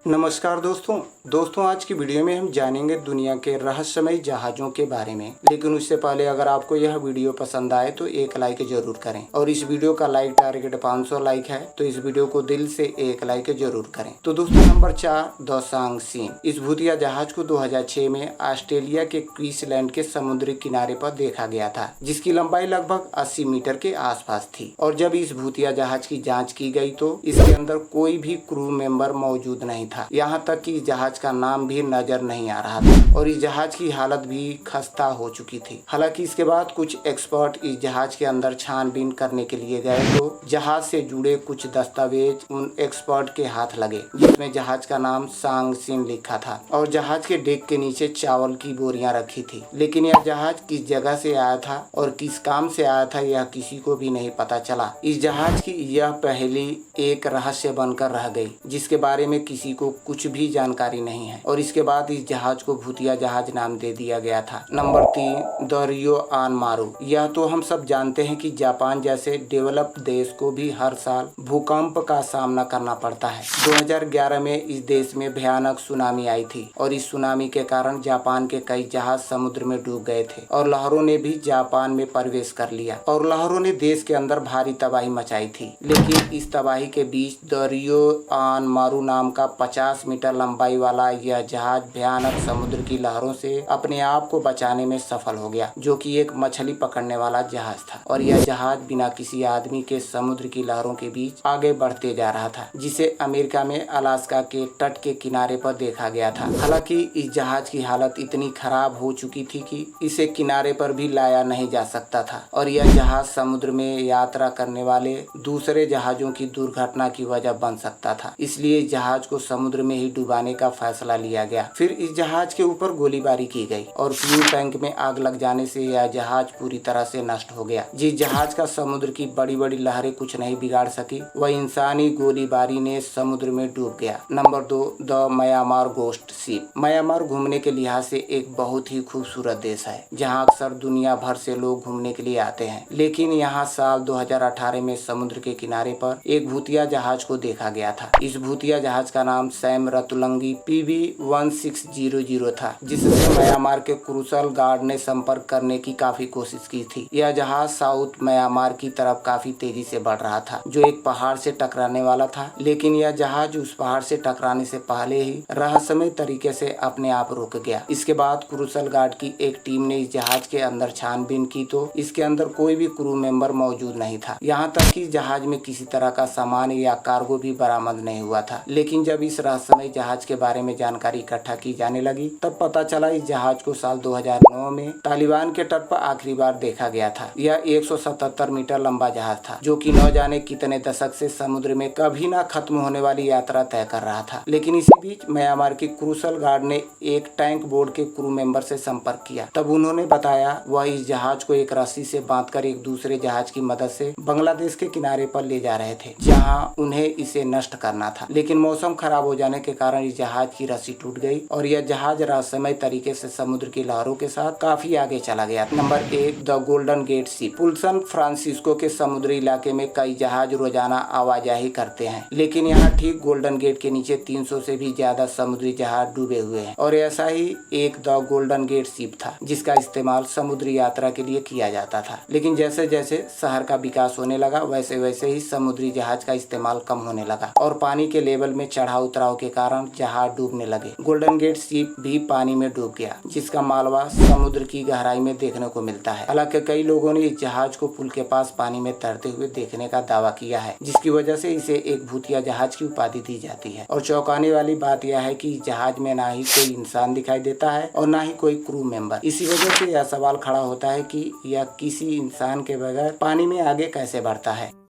नमस्कार दोस्तों आज की वीडियो में हम जानेंगे दुनिया के रहस्यमयी जहाज़ों के बारे में। लेकिन उससे पहले अगर आपको यह वीडियो पसंद आए तो एक लाइक जरूर करें और इस वीडियो का लाइक टारगेट 500 लाइक है तो इस वीडियो को दिल से एक लाइक जरूर करें। तो दोस्तों नंबर 4 द सांगसीन। इस भूतिया जहाज को 2006 में ऑस्ट्रेलिया के क्वींसलैंड के समुद्री किनारे पर देखा गया था, जिसकी लंबाई लगभग 80 मीटर के आसपास थी। और जब इस भूतिया जहाज की जाँच की गई तो इसके अंदर कोई भी क्रू मेंबर मौजूद नहीं था। यहाँ तक कि इस जहाज का नाम भी नजर नहीं आ रहा था और इस जहाज की हालत भी खस्ता हो चुकी थी। हालांकि इसके बाद कुछ एक्सपर्ट इस जहाज के अंदर छानबीन करने के लिए गए तो जहाज से जुड़े कुछ दस्तावेज उन एक्सपर्ट के हाथ लगे, जिसमें जहाज का नाम सांगसीन लिखा था और जहाज के डेक के नीचे चावल की बोरियां रखी थी। लेकिन यह जहाज किस जगह से आया था और किस काम से आया था यह किसी को भी नहीं पता चला। इस जहाज की यह पहली एक रहस्य बनकर रह गई, जिसके बारे में किसी को कुछ भी जानकारी नहीं है और इसके बाद इस जहाज को भूतिया जहाज नाम दे दिया गया था। नंबर 3 द रियोआनमारू। यह तो हम सब जानते हैं कि जापान जैसे डेवलप्ड देश को भी हर साल भूकंप का सामना करना पड़ता है। 2011 में इस देश में भयानक सुनामी आई थी और इस सुनामी के कारण जापान के कई जहाज समुद्र में डूब गए थे और लहरों ने भी जापान में प्रवेश कर लिया और लहरों ने देश के अंदर भारी तबाही मचाई थी। लेकिन इस तबाही के बीच द रियोआनमारू नाम का 50 मीटर लंबाई वाला यह जहाज भयानक समुद्र की लहरों से अपने आप को बचाने में सफल हो गया, जो कि एक मछली पकड़ने वाला जहाज था। और यह जहाज बिना किसी आदमी के समुद्र की लहरों के बीच आगे बढ़ते जा रहा था, जिसे अमेरिका में अलास्का के तट के किनारे पर देखा गया था। हालांकि इस जहाज की हालत इतनी खराब हो चुकी थी कि इसे किनारे पर भी लाया नहीं जा सकता था और यह जहाज समुद्र में यात्रा करने वाले दूसरे जहाजों की दुर्घटना की वजह बन सकता था। इसलिए इस जहाज को समुद्र में ही डुबाने का फैसला लिया गया। फिर इस जहाज के ऊपर गोलीबारी की गई और फ्यूल टैंक में आग लग जाने से यह जहाज पूरी तरह से नष्ट हो गया। जिस जहाज का समुद्र की बड़ी बड़ी लहरें कुछ नहीं बिगाड़ सकी, वह इंसानी गोलीबारी ने समुद्र में डूब गया। Number 2 the Myanmar ghost ship. Myanmar घूमने के लिहाज से एक बहुत ही खूबसूरत देश है, जहाँ अक्सर दुनिया भर से लोग घूमने के लिए आते हैं। लेकिन यहाँ साल 2018 में समुद्र के किनारे पर एक भूतिया जहाज को देखा गया था। इस भूतिया जहाज का नाम सैम रतुलंगी PB1600 था, जिससे म्यांमार के क्रूसल गार्ड ने संपर्क करने की काफी कोशिश की थी। यह जहाज साउथ म्यांमार की तरफ काफी तेजी से बढ़ रहा था, जो एक पहाड़ से टकराने वाला था। लेकिन यह जहाज उस पहाड़ से टकराने से पहले ही रहस्यमय तरीके से अपने आप रुक गया। इसके बाद क्रूसल गार्ड की एक टीम ने इस जहाज के अंदर छानबीन की तो इसके अंदर कोई भी क्रू मेंबर मौजूद नहीं था। यहाँ तक कि जहाज में किसी तरह का सामान या कार्गो भी बरामद नहीं हुआ था। लेकिन जब इस रहस्यमय जहाज के बारे में जानकारी इकट्ठा की जाने लगी तब पता चला इस जहाज को साल 2009 में तालिबान के तट पर आखिरी बार देखा गया था। यह 177 मीटर लंबा जहाज था, जो कि न जाने कितने दशक से समुद्र में कभी ना खत्म होने वाली यात्रा तय कर रहा था। लेकिन इसी बीच म्यांमार की क्रूसल गार्ड ने एक टैंक बोर्ड के क्रू मेंबर से संपर्क किया। तब उन्होंने बताया वह इस जहाज को एक रस्सी से बांधकर एक दूसरे जहाज की मदद से बांग्लादेश के किनारे पर ले जा रहे थे, जहाँ उन्हें इसे नष्ट करना था। लेकिन मौसम खराब हो जाने के कारण इस जहाज की रस्सी टूट गई और यह जहाज रहस्यमय तरीके से समुद्र की लहरों के साथ काफी आगे चला गया। Number 1 the golden gate ship. पुलसन फ्रांसिस्को के समुद्री इलाके में कई जहाज रोजाना आवाजाही करते हैं, लेकिन यहाँ ठीक गोल्डन गेट के नीचे 300 से भी ज्यादा समुद्री जहाज डूबे हुए हैं। और ऐसा ही एक द गोल्डन गेट शिप था, जिसका इस्तेमाल समुद्री यात्रा के लिए किया जाता था। लेकिन जैसे जैसे शहर का विकास होने लगा वैसे वैसे ही समुद्री जहाज का इस्तेमाल कम होने लगा और पानी के लेवल में चढ़ाव उतराव के कारण जहाज डूबने लगे। गोल्डन गेट शिप भी पानी में डूब गया, जिसका मालवा समुद्र की गहराई में देखने को मिलता है। हालांकि कई लोगों ने इस जहाज को पुल के पास पानी में तैरते हुए देखने का दावा किया है, जिसकी वजह से इसे एक भूतिया जहाज की उपाधि दी जाती है। और चौंकाने वाली बात यह है कि जहाज में ना ही कोई इंसान दिखाई देता है और ना ही कोई क्रू मेंबर। इसी वजह से यह सवाल खड़ा होता है कि यह किसी इंसान के बगैर पानी में आगे कैसे बढ़ता है।